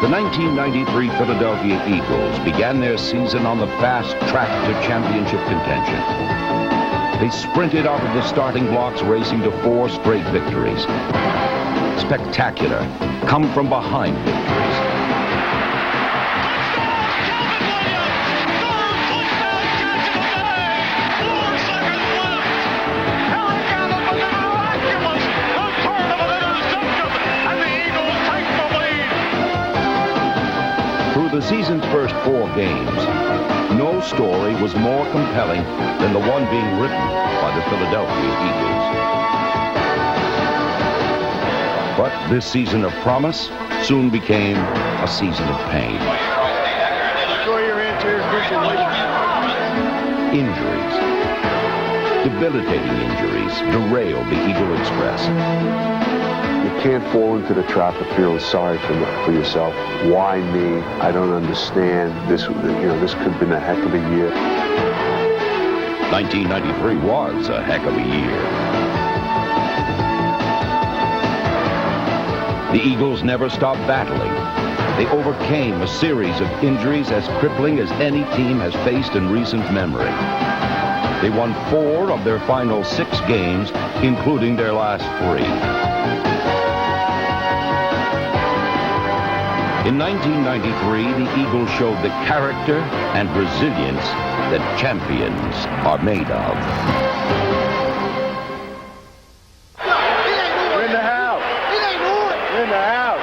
The 1993 Philadelphia Eagles began their season on the fast track to championship contention. They sprinted out of the starting blocks, racing to 4 straight victories. Spectacular, come-from-behind victories. The season's first 4 games, no story was more compelling than the one being written by the Philadelphia Eagles. But this season of promise soon became a season of pain. Injuries, debilitating injuries, derailed the Eagle Express. You can't fall into the trap of feeling sorry for yourself. Why me? I don't understand. This could have been a heck of a year. 1993 was a heck of a year. The Eagles never stopped battling. They overcame a series of injuries as crippling as any team has faced in recent memory. They won 4 of their final 6 games, including their last 3. In 1993, the Eagles showed the character and resilience that champions are made of. We're in the house. We're in the house.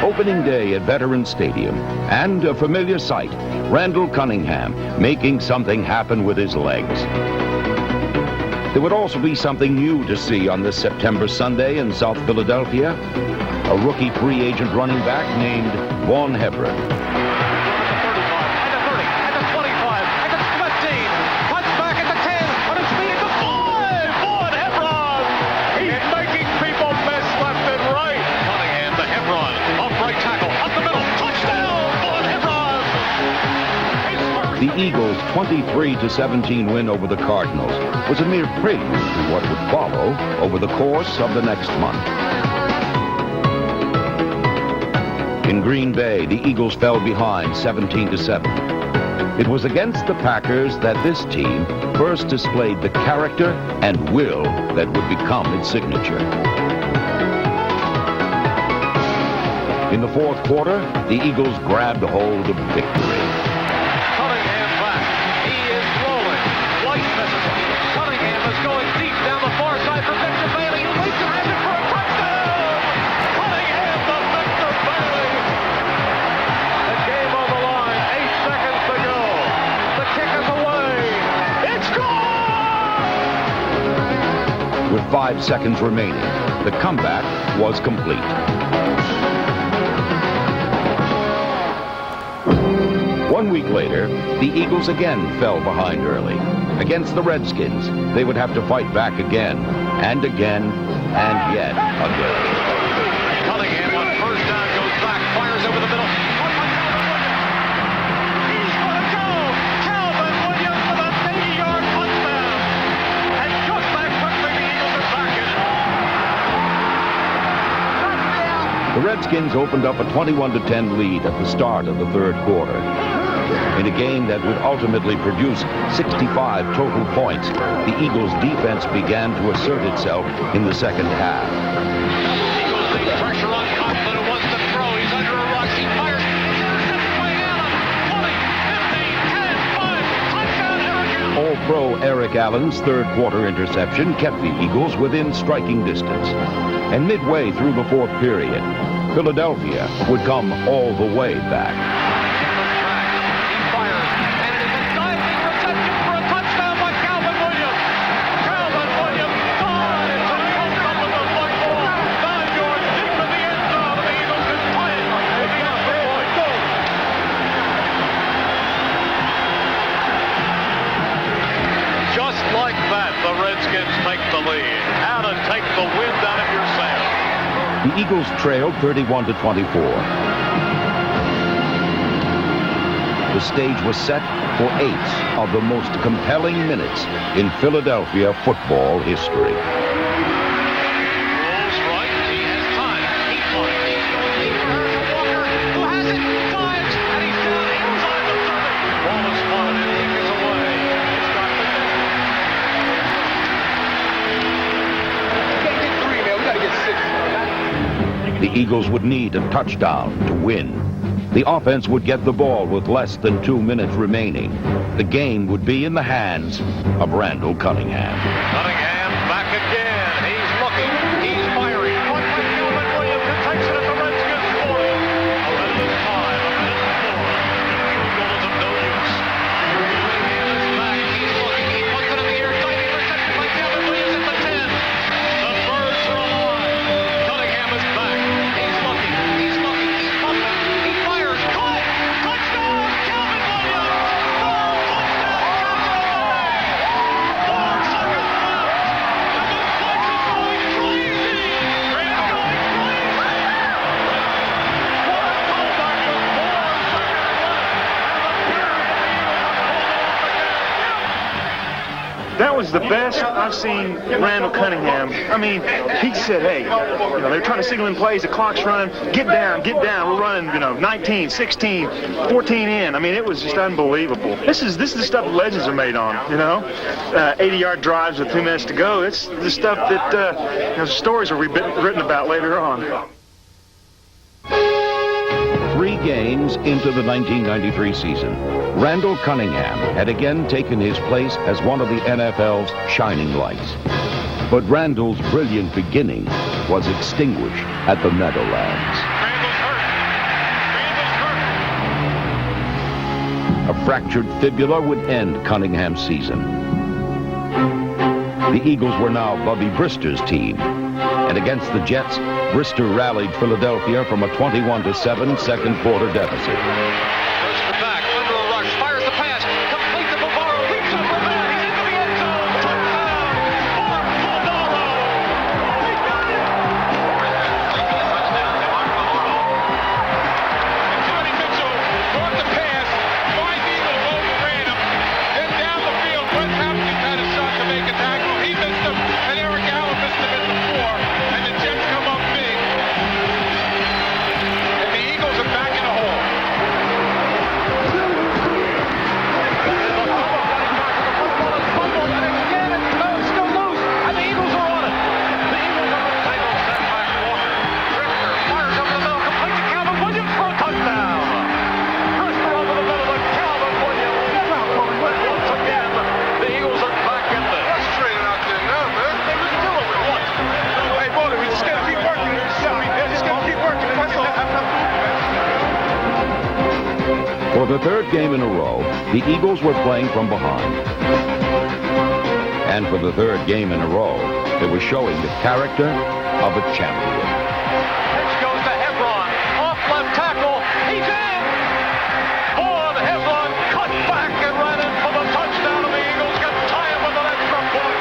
Opening day at Veterans Stadium, and a familiar sight, Randall Cunningham making something happen with his legs. There would also be something new to see on this September Sunday in South Philadelphia. A rookie free agent running back named Vaughn Hebron. At the 30, at the 25, at the 15, cuts back at the 10, on his feet at the 5, Vaughn Hebron! He's making people miss left and right. Cunningham to Hebron, off right tackle, up the middle, touchdown, Vaughn Hebron! The Eagles' 23-17 win over the Cardinals was a mere prelude to what would follow over the course of the next month. In Green Bay, the Eagles fell behind 17-7. It was against the Packers that this team first displayed the character and will that would become its signature. In the 4th quarter, the Eagles grabbed hold of victory. Cunningham back. He is rolling. White misses him. Cunningham is going deep down the far side for Victor Bailey, who leaps around it for a touchdown! Cunningham to Victor Bailey! The game on the line, 8 seconds to go. The kick is away. It's gone! With 5 seconds remaining, the comeback was complete. One week later, the Eagles again fell behind early. Against the Redskins, they would have to fight back again, and again, and yet again. Cunningham on first down goes back, fires over the middle. He's going to go! Calvin Williams with a 80-yard touchdown! And just that quickly, the Eagles are back in it. The Redskins opened up a 21-10 lead at the start of the 3rd quarter. In a game that would ultimately produce 65 total points, the Eagles' defense began to assert itself in the 2nd half. Eagles lead pressure on Coughlin, who wants to throw. He's under a rush. He fires. It's intercepted by Allen. 20, 15, 10, 5. Touchdown, Eric Allen. All-Pro Eric Allen's 3rd quarter interception kept the Eagles within striking distance. And midway through the 4th period, Philadelphia would come all the way back. Like that, the Redskins take the lead. How to take the wind out of your sails. The Eagles trailed 31-24. The stage was set for 8 of the most compelling minutes in Philadelphia football history. Rolls right. He has time. He finds. The Eagles would need a touchdown to win. The offense would get the ball with less than 2 minutes remaining. The game would be in the hands of Randall Cunningham. Cunningham back again. He's looking. He's firing. One to Calvin Williams, who takes it at the Redskins 40. A minute and 5, a minute and 4. Field goal is of no use. Cunningham is back. He's looking. He puts it in the air. Diving reception by Calvin Williams at the 10. The birds are alive. Cunningham is back. He's looking. He's looking. He's pumping. He fires. Caught. Touchdown. Calvin Williams. That was the best I've seen Randall Cunningham. I mean, he said, hey, they're trying to signal in plays, the clock's running, get down, we're running, 19, 16, 14 in. I mean, it was just unbelievable. This is the stuff legends are made on, 80-yard drives with 2 minutes to go. It's the stuff that stories are written about later on. 3 games into the 1993 season, Randall Cunningham had again taken his place as one of the NFL's shining lights. But Randall's brilliant beginning was extinguished at the Meadowlands. A fractured fibula would end Cunningham's season. The Eagles were now Bubby Brister's team. And against the Jets, Brister rallied Philadelphia from a 21-7 second quarter deficit. Goes to the back, under a rush, fires the pass, complete to Bavaro, leaps over that, he's into the end zone, touchdown, Mark Bavaro! He got it! Johnny Mitchell brought the pass, 5 Eagles overran him, then down the field, Brett Hopkins had a shot to make a tackle, he missed him, and Eric Allen missed him at the 4, and the Jets come up big. And the Eagles are back in the hole. For the 3rd game in a row, the Eagles were playing from behind. And for the 3rd game in a row, they were showing the character of a champion. Pitch goes to Hebron, off left tackle, he's in! On Hebron, cut back and ran in for the touchdown, and the Eagles can tie him with an extra point.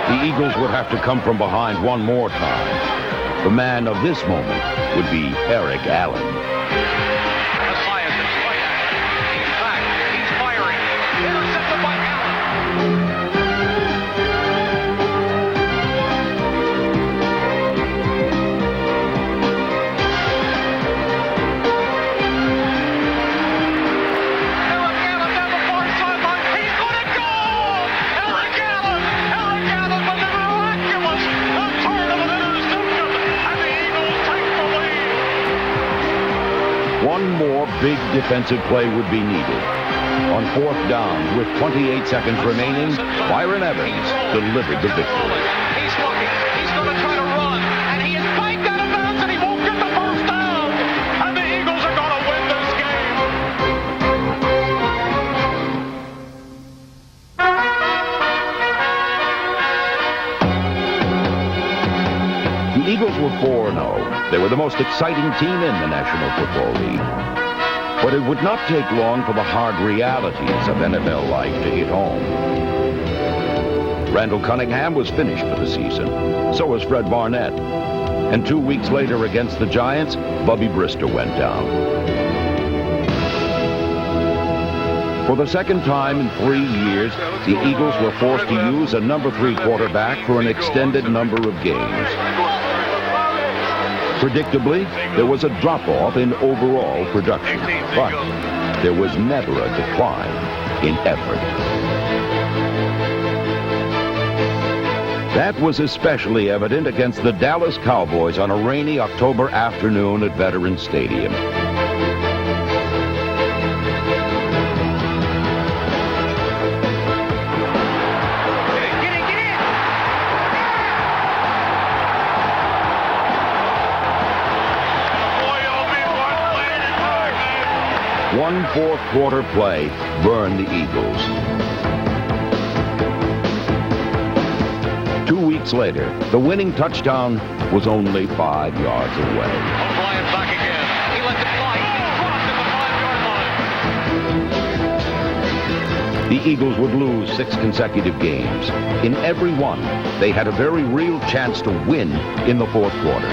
The Eagles would have to come from behind one more time. The man of this moment would be Eric Allen. One more big defensive play would be needed. On 4th down, with 28 seconds remaining, Byron Evans delivered the victory. He's looking, he's going to try to run, and he is banked out of bounds, and he won't get the first down. And the Eagles are going to win this game. The Eagles were 4-0. They were the most exciting team in the National Football League. But it would not take long for the hard realities of NFL life to hit home. Randall Cunningham was finished for the season. So was Fred Barnett. And 2 weeks later against the Giants, Bubby Brister went down. For the 2nd time in 3 years, the Eagles were forced to use a number 3 quarterback for an extended number of games. Predictably, there was a drop-off in overall production, but there was never a decline in effort. That was especially evident against the Dallas Cowboys on a rainy October afternoon at Veterans Stadium. One fourth-quarter play burned the Eagles. 2 weeks later, the winning touchdown was only 5 yards away. O'Brien back again. He lets it fly. He's crossed at the 5-yard line. The Eagles would lose 6 consecutive games. In every one, they had a very real chance to win in the fourth quarter.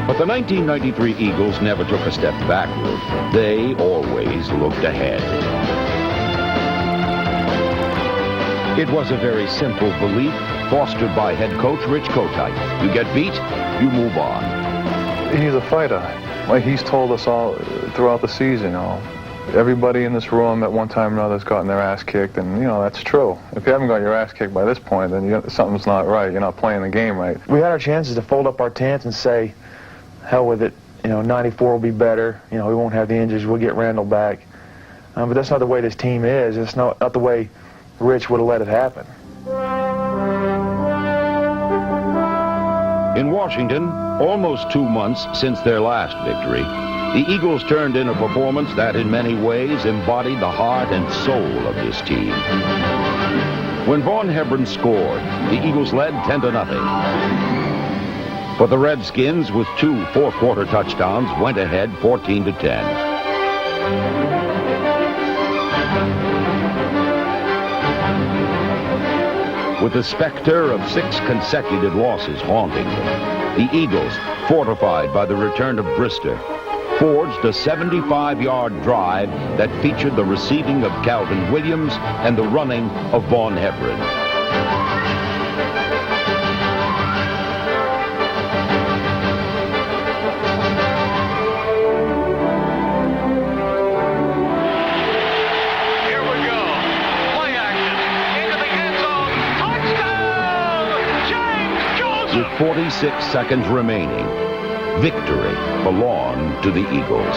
But the 1993 Eagles never took a step backward. They always looked ahead. It was a very simple belief fostered by head coach Rich Kotite. You get beat, you move on. He's a fighter. Like he's told us all throughout the season, everybody in this room at one time or another has gotten their ass kicked, and that's true. If you haven't got your ass kicked by this point, then something's not right. You're not playing the game right. We had our chances to fold up our tents and say, hell with it, 94 will be better. We won't have the injuries. We'll get Randall back. But that's not the way this team is. It's not the way Rich would have let it happen. In Washington, almost 2 months since their last victory, the Eagles turned in a performance that in many ways embodied the heart and soul of this team. When Vaughn Hebron scored, the Eagles led 10-0. But the Redskins, with 2 fourth-quarter touchdowns, went ahead 14-10. With the specter of 6 consecutive losses haunting them, the Eagles, fortified by the return of Brister, forged a 75-yard drive that featured the receiving of Calvin Williams and the running of Vaughn Hebron. With 46 seconds remaining, victory belonged to the Eagles.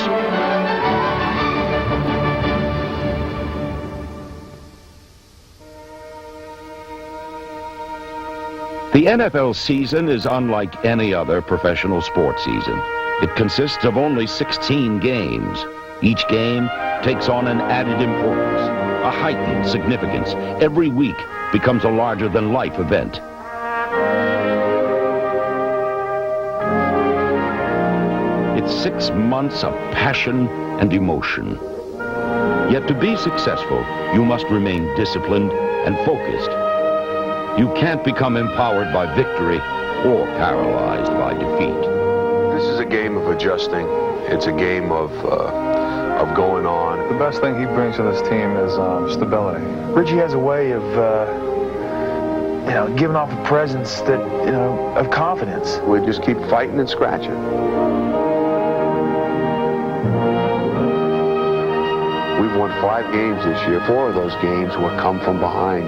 The NFL season is unlike any other professional sports season. It consists of only 16 games. Each game takes on an added importance, a heightened significance. Every week becomes a larger-than-life event. It's 6 months of passion and emotion. Yet to be successful, you must remain disciplined and focused. You can't become empowered by victory or paralyzed by defeat. This is a game of adjusting. It's a game of going on. The best thing he brings to this team is stability. Richie has a way of, giving off a presence that, of confidence. We just keep fighting and scratching. We've won 5 games this year. 4 of those games were come from behind.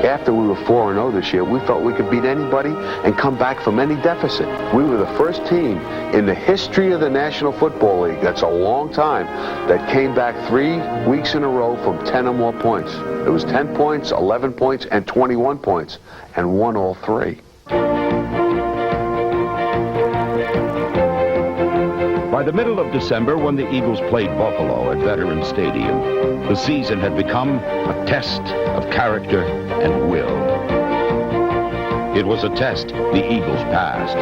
After we were 4-0 this year, we felt we could beat anybody and come back from any deficit. We were the first team in the history of the National Football League, that's a long time, that came back 3 weeks in a row from 10 or more points. It was 10 points, 11 points, and 21 points, and won all 3. By the middle of December, when the Eagles played Buffalo at Veterans Stadium, the season had become a test of character and will. It was a test the Eagles passed.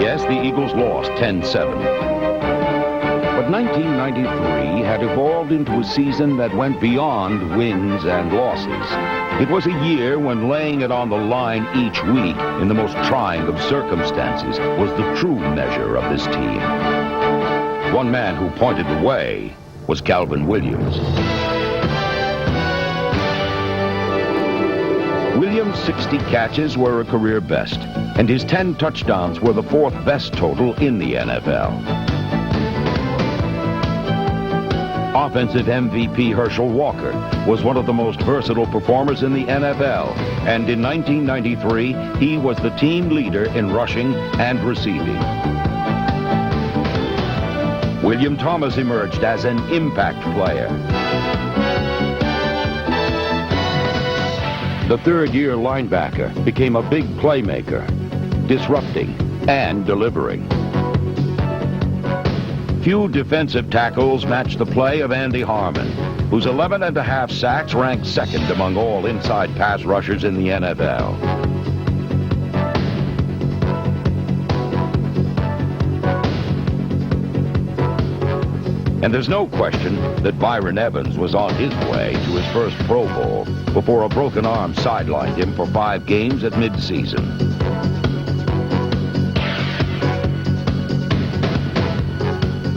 Yes, the Eagles lost 10-7. But 1993 had evolved into a season that went beyond wins and losses. It was a year when laying it on the line each week in the most trying of circumstances was the true measure of this team. One man who pointed the way was Calvin Williams. Williams' 60 catches were a career best, and his 10 touchdowns were the 4th best total in the NFL. Offensive MVP Herschel Walker was one of the most versatile performers in the NFL, and in 1993, he was the team leader in rushing and receiving. William Thomas emerged as an impact player. The third-year linebacker became a big playmaker, disrupting and delivering. Few defensive tackles matched the play of Andy Harmon, whose 11.5 sacks ranked second among all inside pass rushers in the NFL. And there's no question that Byron Evans was on his way to his first Pro Bowl before a broken arm sidelined him for 5 games at midseason.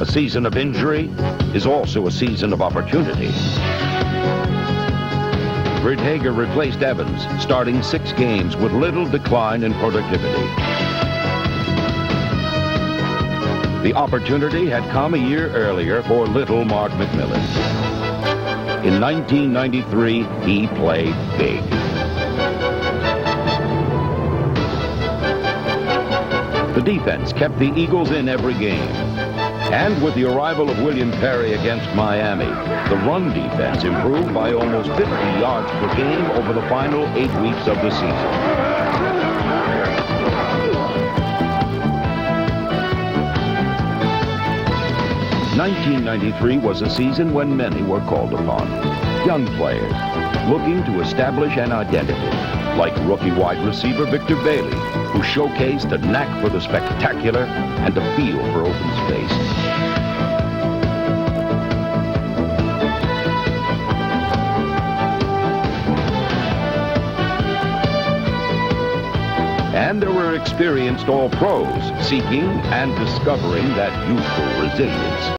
A season of injury is also a season of opportunity. Britt Hager replaced Evans, starting 6 games with little decline in productivity. The opportunity had come a year earlier for little Mark McMillan. In 1993, he played big. The defense kept the Eagles in every game. And with the arrival of William Perry against Miami, the run defense improved by almost 50 yards per game over the final 8 weeks of the season. 1993 was a season when many were called upon. Young players looking to establish an identity, like rookie wide receiver Victor Bailey, who showcased a knack for the spectacular and a feel for open space. And there were experienced All-Pros seeking and discovering that youthful resilience.